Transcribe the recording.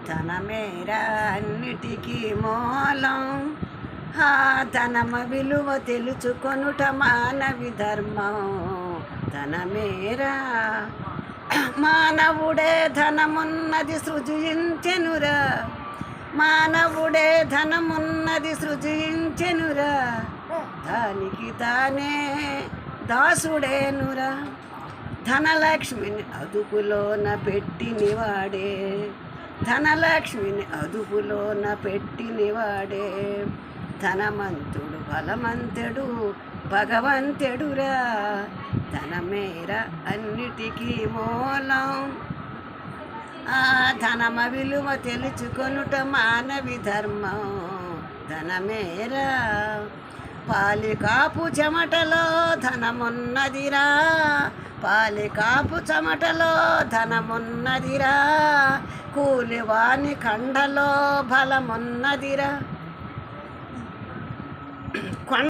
ధనమేరా అన్నిటికీ మూలం. ఆ ధనమ విలువ తెలుసుకొనుట మానవి ధర్మం. ధనమేరా మానవుడే ధనమున్నది సృజించెనురా. మానవుడే ధనమున్నది సృజించెనురా. దానికి తానే దాసుడేనురా. ధనలక్ష్మిని అదుపులోన పెట్టినవాడే. ధనలక్ష్మిని అదుపులోన పెట్టినవాడే. ధనమంతుడు బలవంతుడు భగవంతుడురా. ధనమేరా అన్నిటికీ మూలం. ఆ ధనమ విలువ తెలుసుకొనుట మానవి ధర్మం. ధనమేరా పాలికాపు చెమటలో ధనమున్నదిరా. పాలికాపు చెమటలో ధనమున్నదిరా. కూలివాని కండలో బలమున్నదిరా.